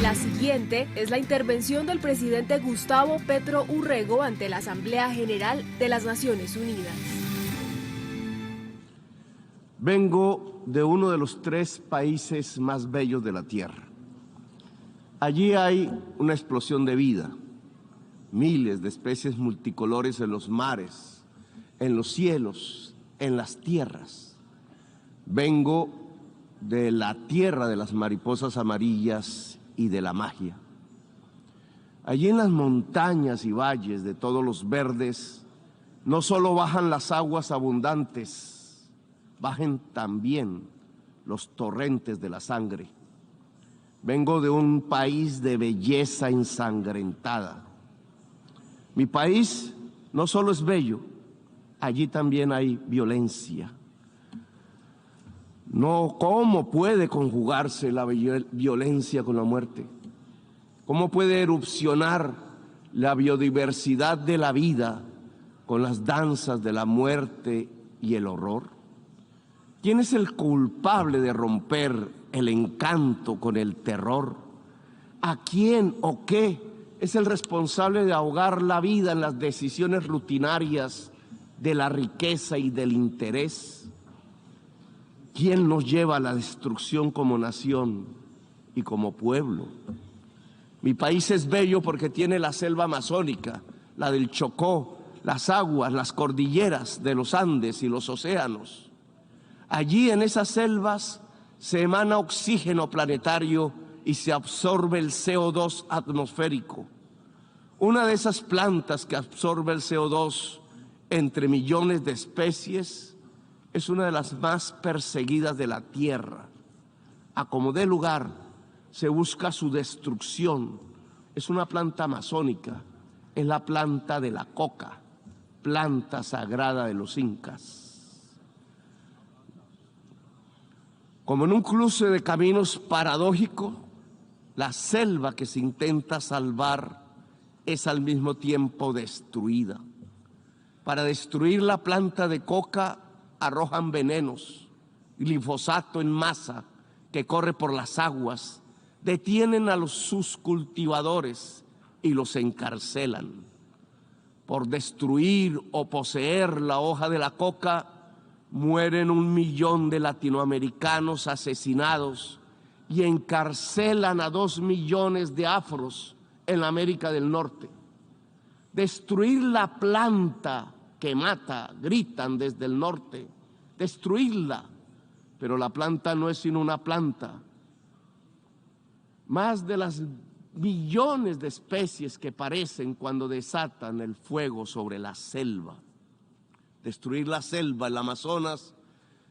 La siguiente es la intervención del presidente Gustavo Petro Urrego ante la Asamblea General de las Naciones Unidas. Vengo de uno de los 3 países más bellos de la Tierra. Allí hay una explosión de vida, miles de especies multicolores en los mares, en los cielos, en las tierras. Vengo de la tierra de las mariposas amarillas y de la magia. Allí en las montañas y valles de todos los verdes, no solo bajan las aguas abundantes, bajen también los torrentes de la sangre. Vengo de un país de belleza ensangrentada. Mi país no solo es bello, allí también hay violencia. No, ¿cómo puede conjugarse la violencia con la muerte? ¿Cómo puede erupcionar la biodiversidad de la vida con las danzas de la muerte y el horror? ¿Quién es el culpable de romper el encanto con el terror? ¿A quién o qué es el responsable de ahogar la vida en las decisiones rutinarias de la riqueza y del interés? ¿Quién nos lleva a la destrucción como nación y como pueblo? Mi país es bello porque tiene la selva amazónica, la del Chocó, las aguas, las cordilleras de los Andes y los océanos. Allí en esas selvas se emana oxígeno planetario y se absorbe el CO2 atmosférico. Una de esas plantas que absorbe el CO2 entre millones de especies es una de las más perseguidas de la Tierra. A como dé lugar, se busca su destrucción. Es una planta amazónica, es la planta de la coca, planta sagrada de los incas. Como en un cruce de caminos paradójico, la selva que se intenta salvar es al mismo tiempo destruida. Para destruir la planta de coca arrojan venenos, glifosato en masa que corre por las aguas, detienen a sus cultivadores y los encarcelan. Por destruir o poseer la hoja de la coca, mueren 1 millón de latinoamericanos asesinados y encarcelan a 2 millones de afros en la América del Norte. Destruir la planta que mata, gritan desde el norte, destruirla, pero la planta no es sino una planta. Más de las millones de especies que parecen cuando desatan el fuego sobre la selva. Destruir la selva, el Amazonas,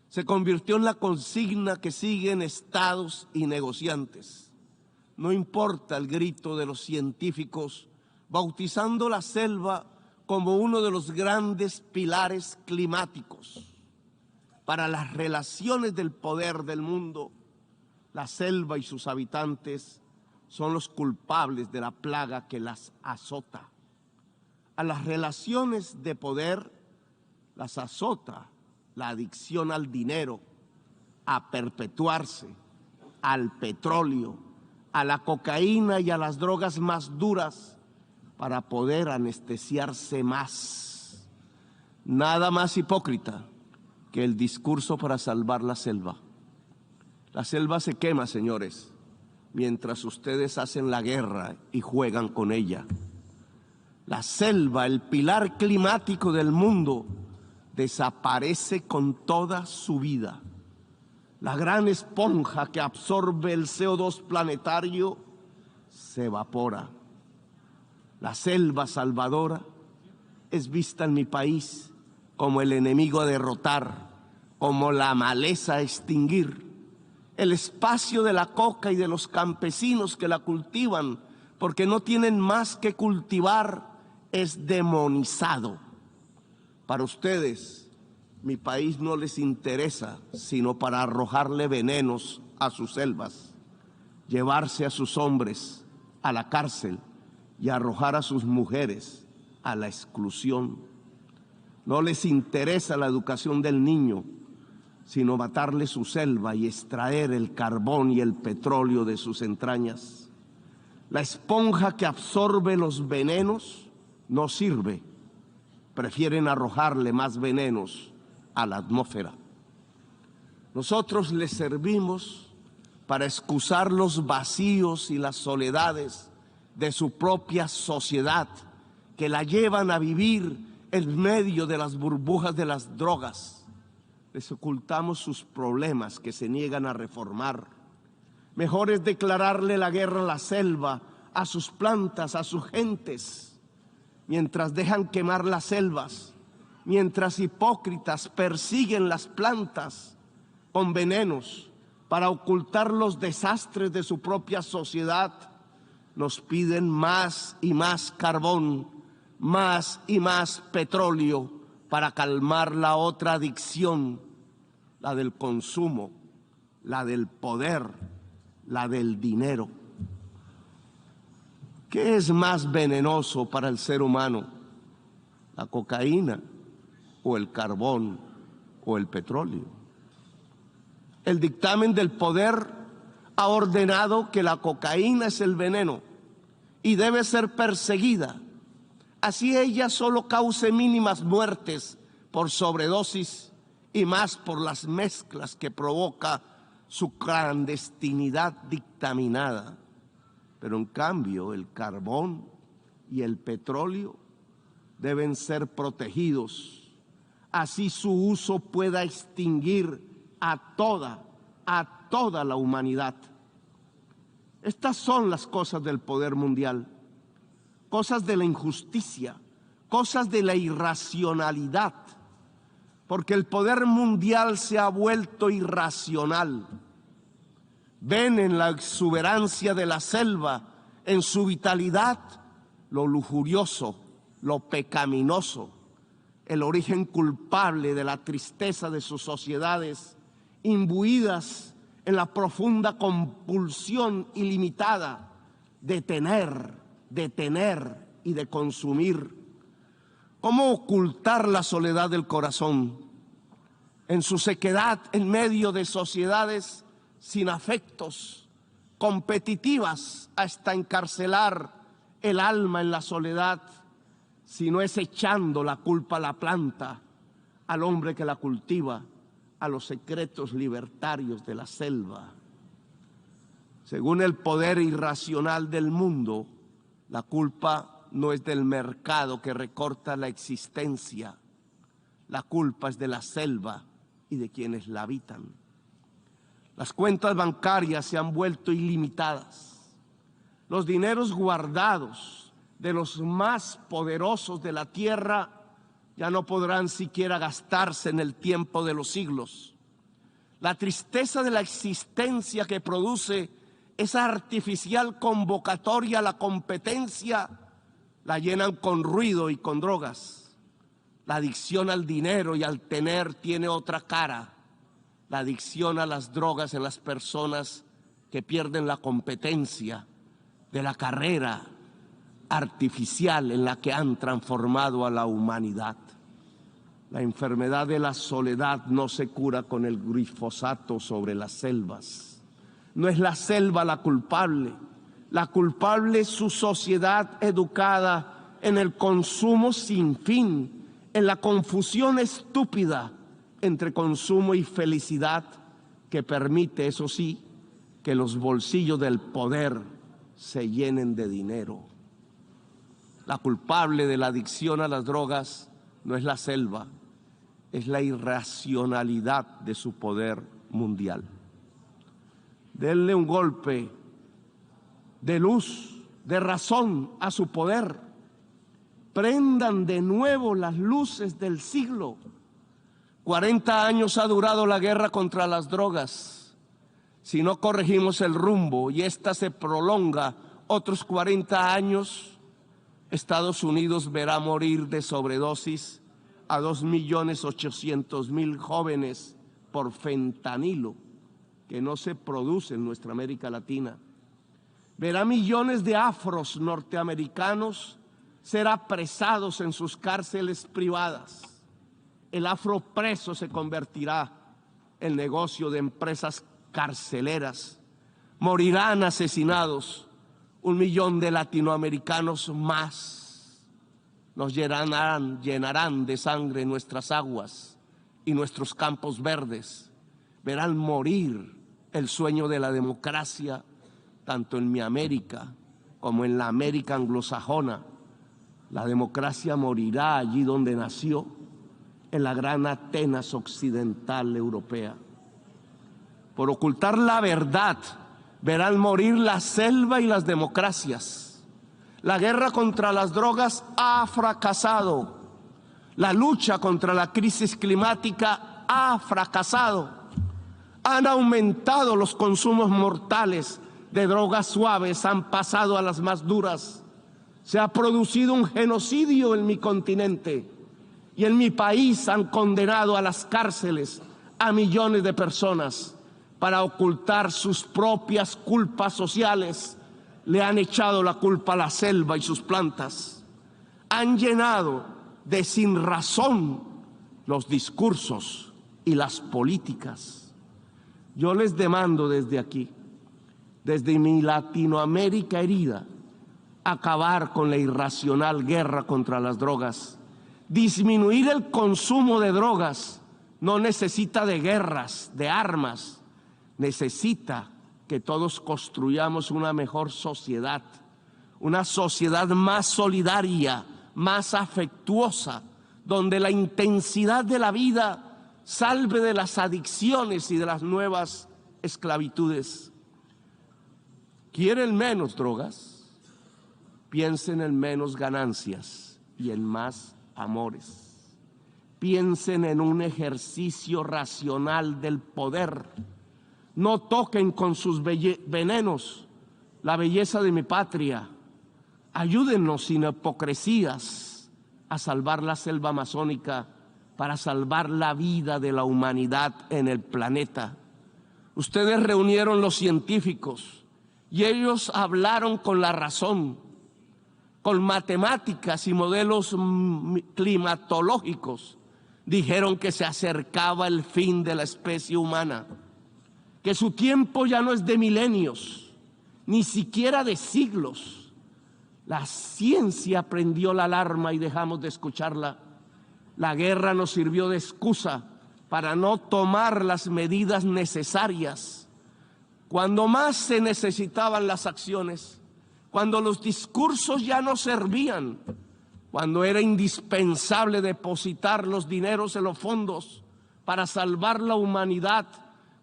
se convirtió en la consigna que siguen estados y negociantes. No importa el grito de los científicos, bautizando la selva como uno de los grandes pilares climáticos. Para las relaciones del poder del mundo, la selva y sus habitantes son los culpables de la plaga que las azota. A las relaciones de poder las azota la adicción al dinero, a perpetuarse, al petróleo, a la cocaína y a las drogas más duras para poder anestesiarse más. Nada más hipócrita que el discurso para salvar la selva. La selva se quema, señores, mientras ustedes hacen la guerra y juegan con ella. La selva, el pilar climático del mundo, desaparece con toda su vida. La gran esponja que absorbe el CO2 planetario se evapora. La selva salvadora es vista en mi país como el enemigo a derrotar, como la maleza a extinguir. El espacio de la coca y de los campesinos que la cultivan, porque no tienen más que cultivar, es demonizado. Para ustedes, mi país no les interesa sino para arrojarle venenos a sus selvas, llevarse a sus hombres a la cárcel y arrojar a sus mujeres a la exclusión. No les interesa la educación del niño, sino matarle su selva y extraer el carbón y el petróleo de sus entrañas. La esponja que absorbe los venenos no sirve. Prefieren arrojarle más venenos a la atmósfera. Nosotros les servimos para excusar los vacíos y las soledades de su propia sociedad, que la llevan a vivir en medio de las burbujas de las drogas. Les ocultamos sus problemas que se niegan a reformar. Mejor es declararle la guerra a la selva, a sus plantas, a sus gentes, mientras dejan quemar las selvas, mientras hipócritas persiguen las plantas con venenos para ocultar los desastres de su propia sociedad. Nos piden más y más carbón, más y más petróleo para calmar la otra adicción, la del consumo, la del poder, la del dinero. ¿Qué es más venenoso para el ser humano? ¿La cocaína o el carbón o el petróleo? El dictamen del poder ha ordenado que la cocaína es el veneno y debe ser perseguida, así ella solo cause mínimas muertes por sobredosis y más por las mezclas que provoca su clandestinidad dictaminada. Pero en cambio el carbón y el petróleo deben ser protegidos, así su uso pueda extinguir a toda la humanidad. Estas son las cosas del poder mundial, cosas de la injusticia, cosas de la irracionalidad, porque el poder mundial se ha vuelto irracional. Ven en la exuberancia de la selva, en su vitalidad, lo lujurioso, lo pecaminoso, el origen culpable de la tristeza de sus sociedades, imbuidas en la profunda compulsión ilimitada de tener y de consumir. ¿Cómo ocultar la soledad del corazón en su sequedad en medio de sociedades sin afectos, competitivas hasta encarcelar el alma en la soledad, si no es echando la culpa a la planta, al hombre que la cultiva, a los secretos libertarios de la selva? Según el poder irracional del mundo, la culpa no es del mercado que recorta la existencia, la culpa es de la selva y de quienes la habitan. Las cuentas bancarias se han vuelto ilimitadas. Los dineros guardados de los más poderosos de la tierra ya no podrán siquiera gastarse en el tiempo de los siglos. La tristeza de la existencia que produce esa artificial convocatoria a la competencia la llenan con ruido y con drogas. La adicción al dinero y al tener tiene otra cara. La adicción a las drogas en las personas que pierden la competencia de la carrera artificial en la que han transformado a la humanidad. La enfermedad de la soledad no se cura con el glifosato sobre las selvas. No es la selva la culpable es su sociedad educada en el consumo sin fin, en la confusión estúpida entre consumo y felicidad que permite, eso sí, que los bolsillos del poder se llenen de dinero. La culpable de la adicción a las drogas no es la selva, es la irracionalidad de su poder mundial. Denle un golpe de luz, de razón a su poder. Prendan de nuevo las luces del siglo. 40 años ha durado la guerra contra las drogas. Si no corregimos el rumbo y esta se prolonga otros 40 años, Estados Unidos verá morir de sobredosis a 2.800.000 jóvenes por fentanilo, que no se produce en nuestra América Latina. Verá millones de afros norteamericanos ser apresados en sus cárceles privadas. El afro preso se convertirá en negocio de empresas carceleras. Morirán asesinados 1 millón de latinoamericanos más nos llenarán de sangre nuestras aguas y nuestros campos verdes. Verán morir el sueño de la democracia, tanto en mi América como en la América anglosajona. La democracia morirá allí donde nació, en la gran Atenas occidental europea. Por ocultar la verdad, verán morir la selva y las democracias. La guerra contra las drogas ha fracasado. La lucha contra la crisis climática ha fracasado. Han aumentado los consumos mortales de drogas suaves, han pasado a las más duras. Se ha producido un genocidio en mi continente y en mi país han condenado a las cárceles a millones de personas. Para ocultar sus propias culpas sociales, le han echado la culpa a la selva y sus plantas. Han llenado de sinrazón los discursos y las políticas. Yo les demando desde aquí, desde mi Latinoamérica herida, acabar con la irracional guerra contra las drogas. Disminuir el consumo de drogas no necesita de guerras, de armas. Necesita que todos construyamos una mejor sociedad, una sociedad más solidaria, más afectuosa, donde la intensidad de la vida salve de las adicciones y de las nuevas esclavitudes. ¿Quieren menos drogas? Piensen en menos ganancias y en más amores. Piensen en un ejercicio racional del poder. No toquen con sus venenos la belleza de mi patria. Ayúdennos sin hipocresías a salvar la selva amazónica para salvar la vida de la humanidad en el planeta. Ustedes reunieron los científicos y ellos hablaron con la razón, con matemáticas y modelos climatológicos. Dijeron que se acercaba el fin de la especie humana, que su tiempo ya no es de milenios, ni siquiera de siglos. La ciencia prendió la alarma y dejamos de escucharla. La guerra nos sirvió de excusa para no tomar las medidas necesarias. Cuando más se necesitaban las acciones, cuando los discursos ya no servían, cuando era indispensable depositar los dineros en los fondos para salvar la humanidad,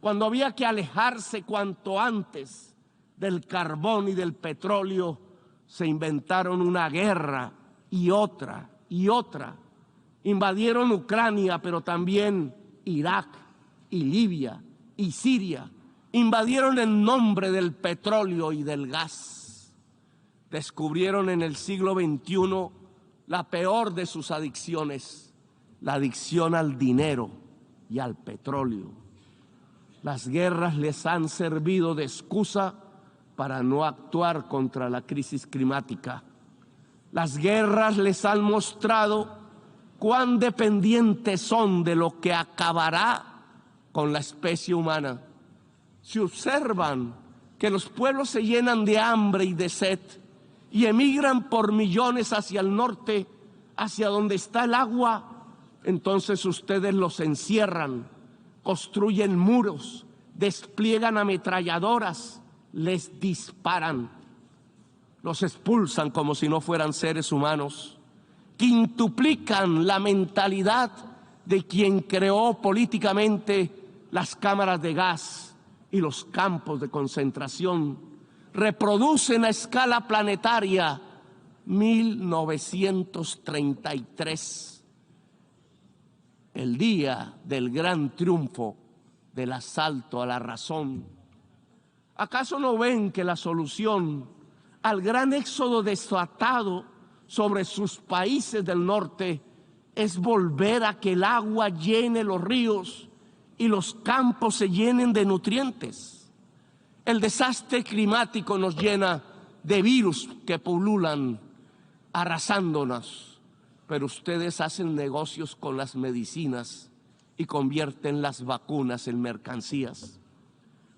cuando había que alejarse cuanto antes del carbón y del petróleo, se inventaron una guerra y otra y otra. Invadieron Ucrania, pero también Irak y Libia y Siria. Invadieron en nombre del petróleo y del gas. Descubrieron en el siglo XXI la peor de sus adicciones, la adicción al dinero y al petróleo. Las guerras les han servido de excusa para no actuar contra la crisis climática. Las guerras les han mostrado cuán dependientes son de lo que acabará con la especie humana. Si observan que los pueblos se llenan de hambre y de sed y emigran por millones hacia el norte, hacia donde está el agua, entonces ustedes los encierran, construyen muros, despliegan ametralladoras, les disparan, los expulsan como si no fueran seres humanos, quintuplican la mentalidad de quien creó políticamente las cámaras de gas y los campos de concentración, reproducen a escala planetaria 1933. El día del gran triunfo del asalto a la razón. ¿Acaso no ven que la solución al gran éxodo desatado sobre sus países del norte es volver a que el agua llene los ríos y los campos se llenen de nutrientes? El desastre climático nos llena de virus que pululan, arrasándonos. Pero ustedes hacen negocios con las medicinas y convierten las vacunas en mercancías.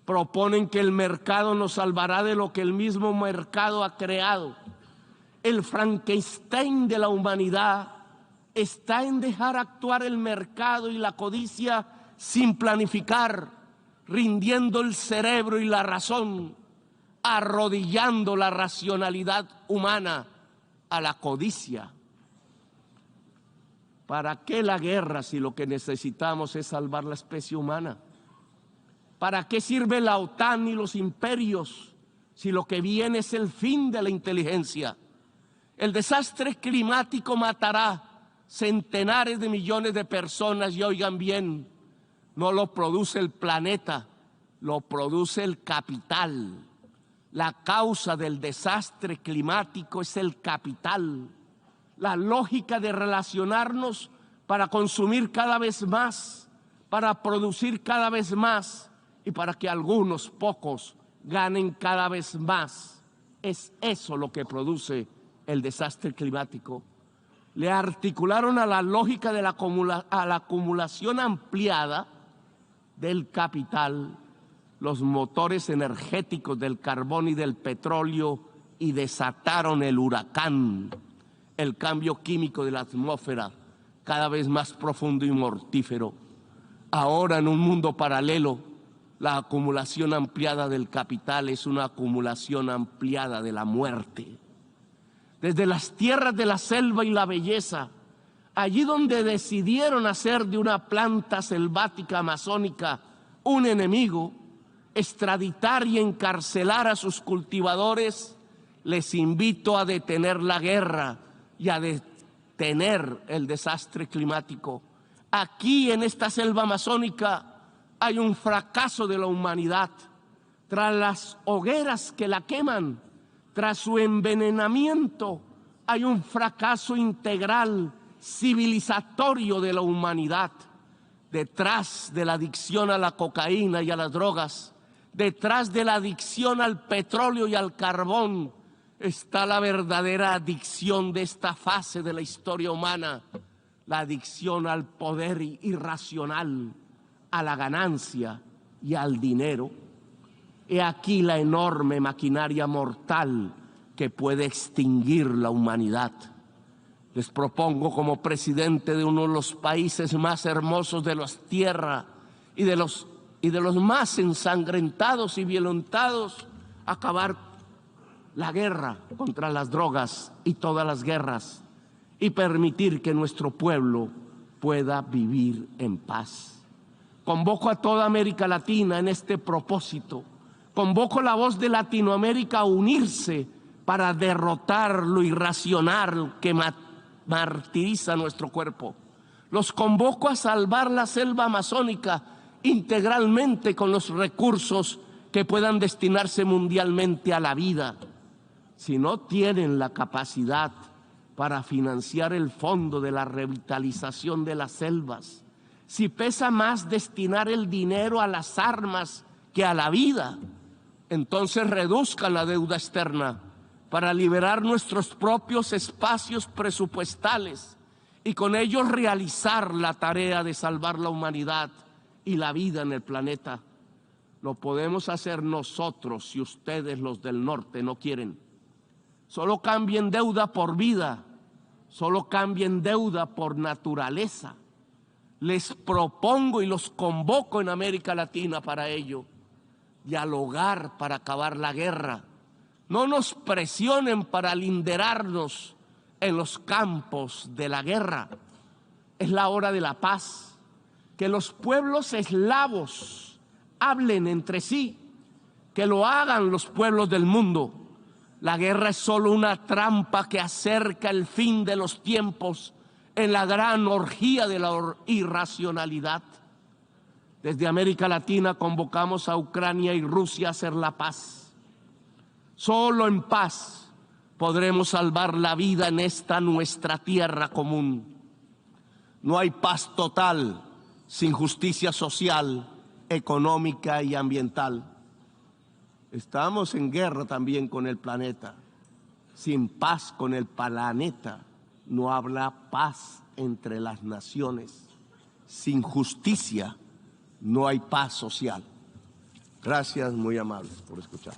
Proponen que el mercado nos salvará de lo que el mismo mercado ha creado. El Frankenstein de la humanidad está en dejar actuar el mercado y la codicia sin planificar, rindiendo el cerebro y la razón, arrodillando la racionalidad humana a la codicia. ¿Para qué la guerra si lo que necesitamos es salvar la especie humana? ¿Para qué sirve la OTAN y los imperios si lo que viene es el fin de la inteligencia? El desastre climático matará centenares de millones de personas y oigan bien, no lo produce el planeta, lo produce el capital. La causa del desastre climático es el capital. La lógica de relacionarnos para consumir cada vez más, para producir cada vez más y para que algunos pocos ganen cada vez más. Es eso lo que produce el desastre climático. Le articularon a la lógica de la acumulación ampliada del capital los motores energéticos del carbón y del petróleo y desataron el huracán, el cambio químico de la atmósfera cada vez más profundo y mortífero. Ahora, en un mundo paralelo, la acumulación ampliada del capital es una acumulación ampliada de la muerte. Desde las tierras de la selva y la belleza, allí donde decidieron hacer de una planta selvática amazónica un enemigo, extraditar y encarcelar a sus cultivadores, les invito a detener la guerra y a detener el desastre climático. Aquí en esta selva amazónica hay un fracaso de la humanidad. Tras las hogueras que la queman, tras su envenenamiento, hay un fracaso integral, civilizatorio de la humanidad. Detrás de la adicción a la cocaína y a las drogas, detrás de la adicción al petróleo y al carbón, está la verdadera adicción de esta fase de la historia humana, la adicción al poder irracional, a la ganancia y al dinero. He aquí la enorme maquinaria mortal que puede extinguir la humanidad. Les propongo como presidente de uno de los países más hermosos de la tierra y de los más ensangrentados y violentados, acabar la guerra contra las drogas y todas las guerras y permitir que nuestro pueblo pueda vivir en paz. Convoco a toda América Latina en este propósito. Convoco la voz de Latinoamérica a unirse para derrotar lo irracional que martiriza nuestro cuerpo. Los convoco a salvar la selva amazónica integralmente con los recursos que puedan destinarse mundialmente a la vida. Si no tienen la capacidad para financiar el fondo de la revitalización de las selvas, si pesa más destinar el dinero a las armas que a la vida, entonces reduzcan la deuda externa para liberar nuestros propios espacios presupuestales y con ellos realizar la tarea de salvar la humanidad y la vida en el planeta. Lo podemos hacer nosotros si ustedes, los del norte, no quieren. Solo cambien deuda por vida, solo cambien deuda por naturaleza. Les propongo y los convoco en América Latina para ello. Dialogar para acabar la guerra. No nos presionen para linderarnos en los campos de la guerra. Es la hora de la paz. Que los pueblos eslavos hablen entre sí, que lo hagan los pueblos del mundo. La guerra es solo una trampa que acerca el fin de los tiempos en la gran orgía de la irracionalidad. Desde América Latina convocamos a Ucrania y Rusia a hacer la paz. Solo en paz podremos salvar la vida en esta nuestra tierra común. No hay paz total sin justicia social, económica y ambiental. Estamos en guerra también con el planeta. Sin paz con el planeta no habrá paz entre las naciones. Sin justicia no hay paz social. Gracias, muy amables por escuchar.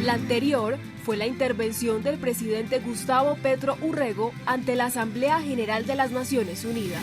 La anterior fue la intervención del presidente Gustavo Petro Urrego ante la Asamblea General de las Naciones Unidas.